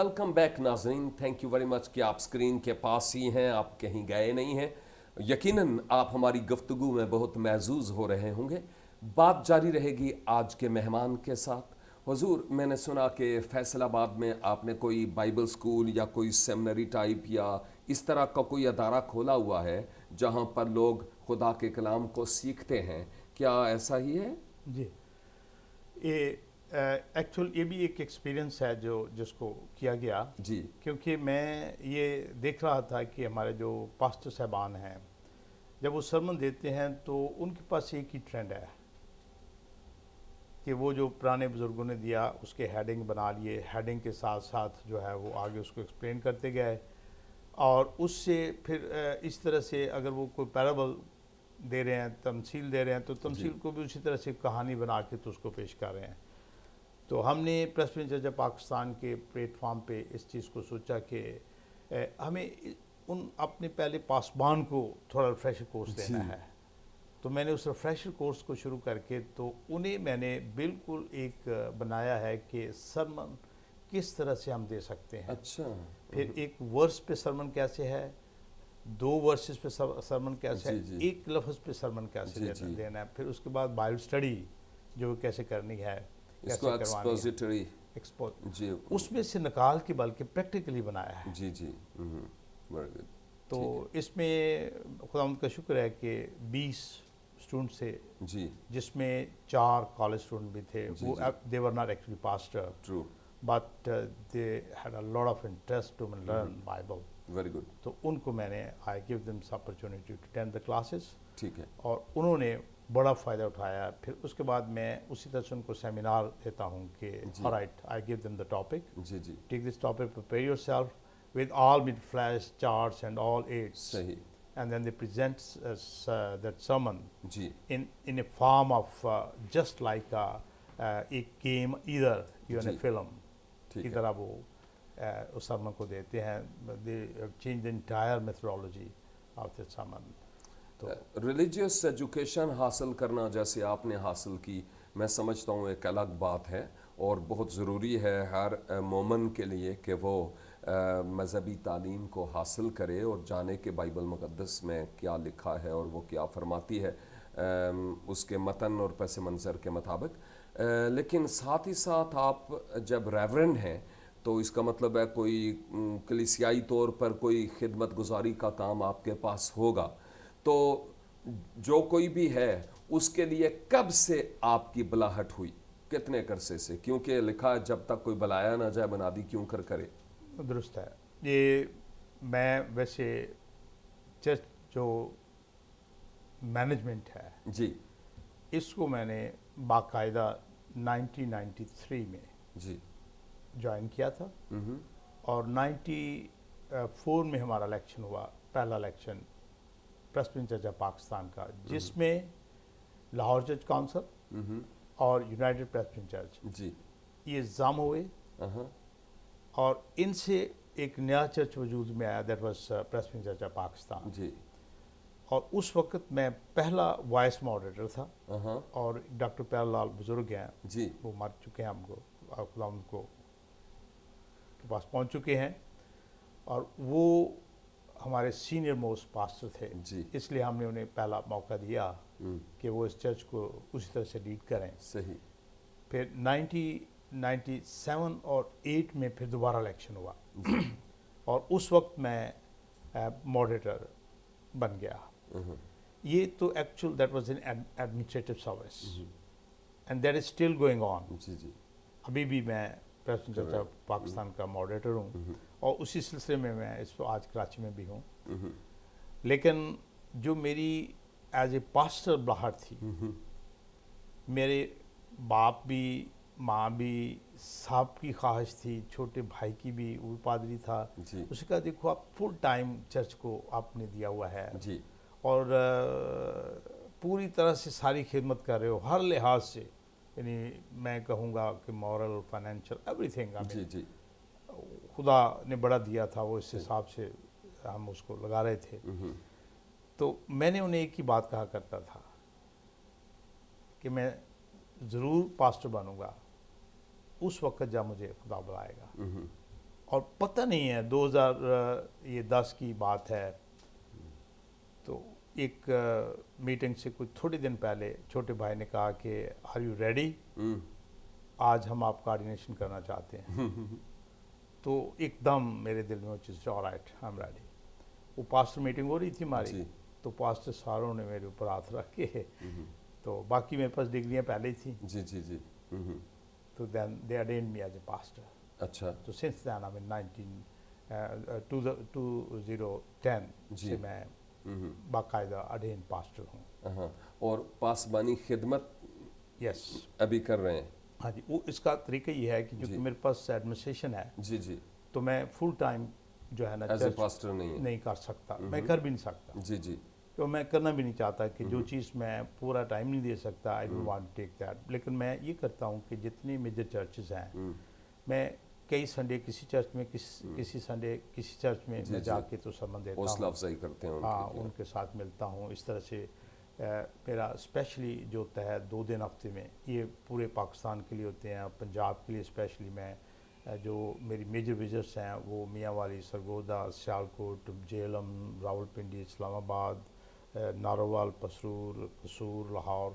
Welcome back नाज़रीन, thank you very much कि आप स्क्रीन के पास ही हैं, आप कहीं गए नहीं हैं। यकीनन आप हमारी गुफ्तगू में बहुत महजूज हो रहे होंगे। बात जारी रहेगी आज के मेहमान के साथ। हुजूर, मैंने सुना कि फैसलाबाद में आपने कोई बाइबल स्कूल या कोई सेमिनरी टाइप या इस तरह का कोई अदारा खोला हुआ है जहां पर लोग खुदा के कलाम को सीखते हैं, क्या ऐसा ही है? जी, ये एक्चुअल ये भी एक एक्सपीरियंस है जिसको किया गया। जी क्योंकि मैं ये देख रहा था कि हमारे जो पास्टर साहबान हैं, जब वो सरमन देते हैं तो उनके पास एक ही ट्रेंड है कि वो जो पुराने बुज़ुर्गों ने दिया उसके हेडिंग बना लिए, हेडिंग के साथ साथ जो है वो आगे उसको एक्सप्लेन करते गए, और उससे फिर इस तरह से अगर वो कोई पैराबल दे रहे हैं, तमसील दे रहे हैं, तो तमसील को भी उसी तरह से कहानी बना के तो उसको पेश कर रहे हैं। तो हमने प्रेसिडेंट चर्च ऑफ पाकिस्तान के प्लेटफॉर्म पे इस चीज़ को सोचा कि हमें उन अपने पहले पासबान को थोड़ा रिफ्रेशर कोर्स देना है। तो मैंने उस रिफ्रेशर कोर्स को शुरू करके तो उन्हें मैंने बिल्कुल एक बनाया है कि सरमन किस तरह से हम दे सकते हैं। अच्छा। फिर एक वर्स पे सरमन कैसे है, 2 वर्सेस पे सरमन कैसे है, जी। एक लफ्ज़ पे सरमन कैसे जी। देना है, फिर उसके बाद बाइबल स्टडी जो कैसे करनी है, इसको कैसे करवानी है, एक्सपोजिटरी एक्सपोज जी उसमें से निकाल के बल्कि प्रैक्टिकली बनाया है। जी वेरी गुड। तो इसमें खुदावंद का शुक्र है कि 20 स्टूडेंट थे, जी जिसमें 4 कॉलेज स्टूडेंट भी थे। जी, वो जी। They were not actually pastor, true, but they had a lot of interest to learn Bible. Very good. तो उनको मैंने I give them opportunity to attend the classes, ठीक है। और उन्होंने बड़ा फ़ायदा उठाया। फिर उसके बाद मैं उसी तरह से उनको सेमिनार देता हूँ कि alright, I give them the topic, जी take this topic, prepare yourself with all with flash charts and all aids, सही and then they present us that sermon जी in a form of just like a game, either you in a जी, film, ठीक है। इधर आप वो उस sermon को देते हैं, they change the entire methodology of the sermon. तो रिलीजियस एजुकेशन हासिल करना जैसे आपने हासिल की, मैं समझता हूँ एक अलग बात है और बहुत ज़रूरी है हर मोमन के लिए कि वो मज़हबी तालीम को हासिल करे और जाने कि बाइबल मुक़द्दस में क्या लिखा है और वो क्या फरमाती है उसके मतन और पस मंज़र के मुताबिक। लेकिन साथ ही साथ आप जब रेवरेंड हैं तो इसका मतलब है कोई कलीसियाई तौर पर कोई खिदमत गुजारी का काम आपके पास होगा। तो जो कोई भी है उसके लिए कब से आपकी बुलाहट हुई, कितने अरसे से? क्योंकि लिखा है जब तक कोई बुलाया ना जाए बनादी क्यों कर करे। दुरुस्त है। ये मैं वैसे चर्च जो मैनेजमेंट है जी इसको मैंने बाकायदा 1993 में जी ज्वाइन किया था, और 94 में हमारा इलेक्शन हुआ, पहला election president church of Pakistan का, जिसमें लाहौर चर्च काउंसिल और यूनाइटेड प्रेसिडेंट चर्च जी ये जाम हुए, और इनसे एक नया चर्च वजूद में आया, that was president church of Pakistan जी। और उस वक्त मैं पहला वॉइस मॉडरेटर था, और डॉक्टर प्यारलाल बुजुर्ग हैं जी, वो मर चुके हैं, हमको खुदा उनको के पास पहुंच चुके हैं, और वो हमारे सीनियर मोस्ट पास्टर थे जी। इसलिए हमने उन्हें पहला मौका दिया कि वो इस चर्च को उसी तरह से लीड करें। सही। फिर 1997 और 8 में फिर दोबारा इलेक्शन हुआ और उस वक्त मैं मॉडरेटर बन गया। ये तो actual that was an administrative service and that is still going on. जी जी। अभी भी मैं प्रेसिडेंट चर्च ऑफ पाकिस्तान का मॉडरेटर हूँ, और उसी सिलसिले में मैं इस आज कराची में भी हूँ। लेकिन जो मेरी एज ए पास्टर बुलाहट थी, मेरे बाप भी, माँ भी, साहब की ख्वाहिश थी, छोटे भाई की भी, वो पादरी था, उसने कहा देखो आप फुल टाइम चर्च को आपने दिया हुआ है जी। और पूरी तरह से सारी खिदमत कर रहे हो हर लिहाज से, यानी मैं कहूँगा कि मॉरल, फाइनेंशियल, एवरीथिंग। जी जी। खुदा ने बड़ा दिया था, वो इस हिसाब से हम उसको लगा रहे थे। तो मैंने उन्हें एक ही बात कहा करता था कि मैं ज़रूर पास्टर बनूंगा उस वक्त जब मुझे खुदा बुलाएगा, اور پتہ نہیں ہے 2010 کی بات ہے، تو ایک میٹنگ سے کچھ تھوڑے دن پہلے چھوٹے بھائی نے کہا کہ آر یو ریڈی، آج ہم آپ کا آرڈینیشن کرنا چاہتے ہیں. تو ایک دم میرے دل میں وہ چیز آلرائٹ آئی ایم ریڈی. وہ پاسٹر میٹنگ ہو رہی تھی ہماری، تو پاسٹر ساروں نے میرے اوپر ہاتھ رکھ کے، تو باقی میرے پاس ڈگریاں پہلے ہی تھیں، جی جی جی. تو دین دے ordained me as a pastor. اچھا. تو since then I'm in 2010 سے میں باقاعدہ ordained pastor ہوں. اور پاسبانی خدمت یس ابھی کر رہے ہیں؟ ہاں جی. وہ اس کا طریقہ یہ ہے کہ کیونکہ میرے پاس ایڈمنسٹریشن ہے، جی جی. تو میں فل ٹائم جو ہے نا ایز اے پاسٹر نہیں کر سکتا، میں کر بھی نہیں سکتا. جی جی. تو میں کرنا بھی نہیں چاہتا کہ جو چیز میں پورا ٹائم نہیں دے سکتا، I don't want take that. لیکن میں یہ کرتا ہوں کہ جتنی میجر چرچز ہیں، میں کئی سنڈے کسی چرچ میں، کسی سنڈے کسی چرچ میں میں جا کے تو سرمن دیتا ہوں، حوصلہ افزائی کرتے ہیں ہاں ان کے ساتھ ملتا ہوں. اس طرح سے میرا اسپیشلی جو ہوتا ہے 2 دن ہفتے میں، یہ پورے پاکستان کے لیے ہوتے ہیں. پنجاب کے لیے اسپیشلی میں جو میری میجر وزٹس ہیں وہ میاں والی، سرگودا، سیالکوٹ، جہلم، راولپنڈی، اسلام آباد، ناروال، پسرور، قصور، لاہور،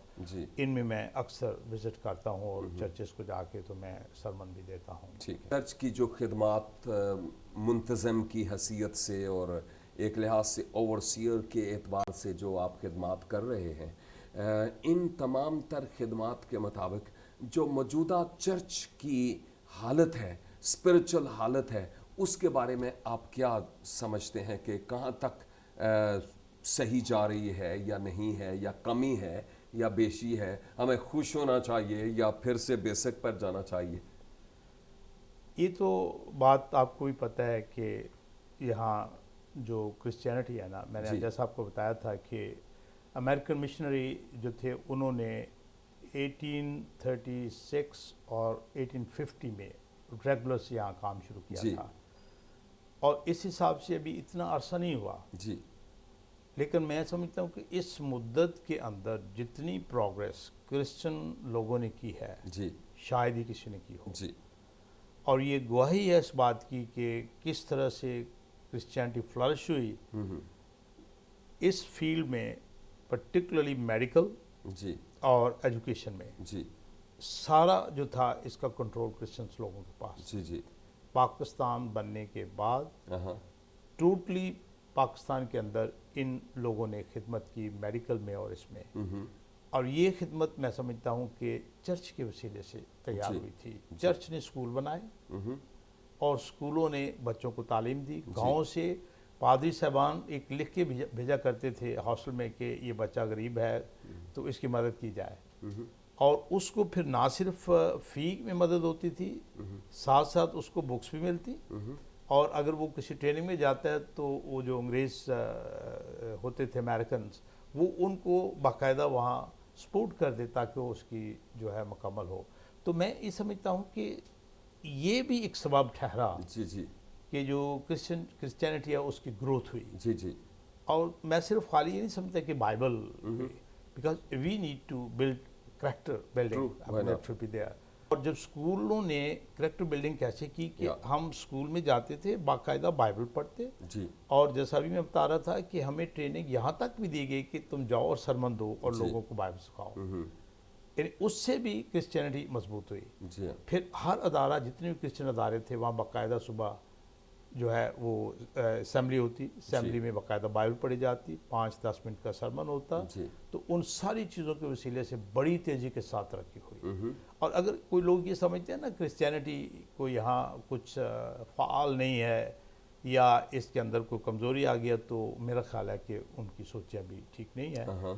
ان میں اکثر وزٹ کرتا ہوں اور چرچز کو جا کے تو میں سرمن بھی دیتا ہوں. ٹھیک ہے. چرچ کی جو خدمات منتظم کی حیثیت سے اور ایک لحاظ سے اوورسیئر کے اعتبار سے جو آپ خدمات کر رہے ہیں، ان تمام تر خدمات کے مطابق جو موجودہ چرچ کی حالت ہے، اسپرچل حالت ہے، اس کے بارے میں آپ کیا سمجھتے ہیں کہ کہاں تک صحیح جا رہی ہے یا نہیں ہے، یا کمی ہے یا بیشی ہے؟ ہمیں خوش ہونا چاہیے یا پھر سے بیسک پر جانا چاہیے؟ یہ تو بات آپ کو بھی پتہ ہے کہ یہاں جو کرسچینٹی ہے نا، میں نے جیسا آپ کو بتایا تھا کہ امریکن مشنری جو تھے انہوں نے 1836 اور 1850 میں ریگولر سے یہاں کام شروع کیا تھا، اور اس حساب سے ابھی اتنا عرصہ نہیں ہوا. جی. لیکن میں سمجھتا ہوں کہ اس مدت کے اندر جتنی پروگریس کرسچن لوگوں نے کی ہے، جی شاید ہی کسی نے کی ہو. جی. اور یہ گواہی ہے اس بات کی کہ کس طرح سے کرسچینٹی فلرش ہوئی اس فیلڈ میں، پرٹیکولرلی میڈیکل جی اور ایجوکیشن میں. جی. سارا جو تھا اس کا کنٹرول کرسچنس لوگوں کے پاس. جی جی. پاکستان بننے کے بعد ٹوٹلی پاکستان کے اندر ان لوگوں نے خدمت کی، میڈیکل میں اور اس میں. اور یہ خدمت میں سمجھتا ہوں کہ چرچ کے وسیلے سے تیار ہوئی تھی. چرچ نے اسکول بنائے اور اسکولوں نے بچوں کو تعلیم دی. گاؤں سے پادری صاحبان ایک لکھ کے بھیجا کرتے تھے ہاسٹل میں کہ یہ بچہ غریب ہے تو اس کی مدد کی جائے، اور اس کو پھر نہ صرف فی میں مدد ہوتی تھی، ساتھ ساتھ اس کو بکس بھی ملتی. اور اگر وہ کسی ٹریننگ میں جاتا ہے تو وہ جو انگریز ہوتے تھے امریکنز، وہ ان کو باقاعدہ وہاں سپورٹ کر دے تاکہ وہ اس کی جو ہے مکمل ہو. تو میں یہ سمجھتا ہوں کہ یہ بھی ایک سبب ٹھہرا جی جی کہ جو کرسچینٹی ہے اس کی گروتھ ہوئی. جی جی. اور میں صرف خالی یہ نہیں سمجھتا کہ Bible, because we need to build character building. اور جب اسکولوں نے کریکٹر بلڈنگ کیسے کی کہ ہم اسکول میں جاتے تھے، باقاعدہ بائبل پڑھتے، اور جیسا بھی میں بتا رہا تھا کہ ہمیں ٹریننگ یہاں تک بھی دی گئی کہ تم جاؤ اور سرمن دو اور لوگوں کو بائبل سکھاؤ. یعنی اس سے بھی کرسچینٹی مضبوط ہوئی. پھر ہر ادارہ، جتنے بھی کرسچن ادارے تھے، وہاں باقاعدہ صبح جو ہے وہ اسمبلی ہوتی، اسمبلی میں باقاعدہ بائبل پڑھی جاتی، 5-10 منٹ کا سرمن ہوتا. تو ان ساری چیزوں کے وسیلے سے بڑی تیزی کے ساتھ ترقی ہوئی. اور اگر کوئی لوگ یہ سمجھتے ہیں نا کرسچینٹی کو یہاں کچھ فعال نہیں ہے یا اس کے اندر کوئی کمزوری آ گیا، تو میرا خیال ہے کہ ان کی سوچیں بھی ٹھیک نہیں ہے.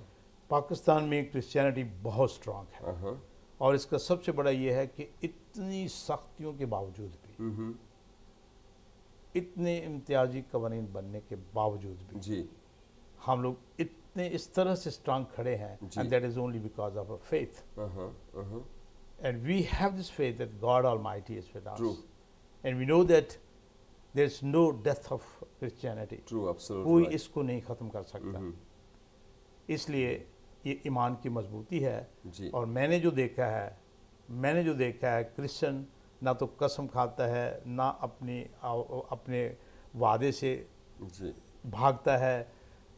پاکستان میں کرسچینٹی بہت سٹرانگ ہے، اور اس کا سب سے بڑا یہ ہے کہ اتنی سختیوں کے باوجود بھی، اتنے امتیازی قوانین بننے کے باوجود بھی، ہم لوگ اتنے اس طرح سے سٹرانگ کھڑے ہیں. and that is only because of our faith. And we have this faith that God Almighty is with us. True. And we know that there is no death of Christianity. True, absolutely. کوئی اس کو نہیں ختم کر سکتا. اس لیے یہ ایمان کی مضبوطی ہے. اور میں نے جو دیکھا ہے کرسچن ना तो कसम खाता है, ना अपने वादे से जी भागता है,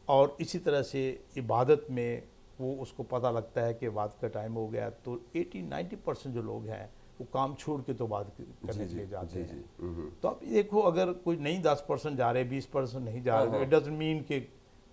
और इसी तरह से इबादत में वो उसको पता लगता है कि इबादत का टाइम हो गया तो 80-90% जो लोग हैं वो काम छोड़ के तो बात करने के लिए जाते हैं। तो अब देखो, अगर कोई नहीं 10% जा रहे, 20% नहीं जा रहे, इट डजंट मीन कि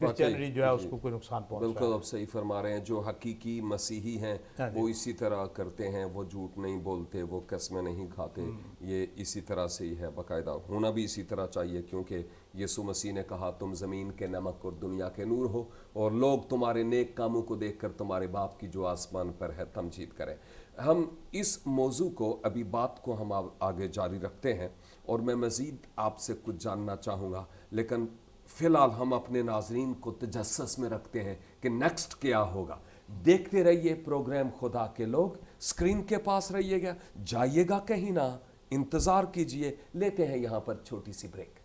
क्रिश्चियनिटी जो है उसको कोई नुकसान पहुंच रहा बिल्कुल आप सही फरमा रहे हैं। जो हकीकी मसीही हैं हाँ जी। वो इसी तरह करते हैं, वो झूठ नहीं बोलते, वो कसमें नहीं खाते, ये इसी तरह से ही है, बाकायदा होना भी इसी तरह चाहिए, क्योंकि यीशु मसीह ने कहा तुम ज़मीन के नमक और दुनिया के नूर हो, और लोग तुम्हारे नेक कामों को देखकर तुम्हारे बाप की जो आसमान पर है तमजीद करें। हम इस मौजू को, अभी बात को हम आगे जारी रखते हैं, और मैं मज़ीद आपसे कुछ जानना चाहूँगा, लेकिन फ़िलहाल हम अपने नाजरीन को तजस्सुस में रखते हैं कि नेक्स्ट क्या होगा। देखते रहिए प्रोग्राम खुदा के लोग, स्क्रीन के पास रहिएगा, जाइएगा कहीं ना, इंतज़ार कीजिए। लेते हैं यहाँ पर छोटी सी ब्रेक।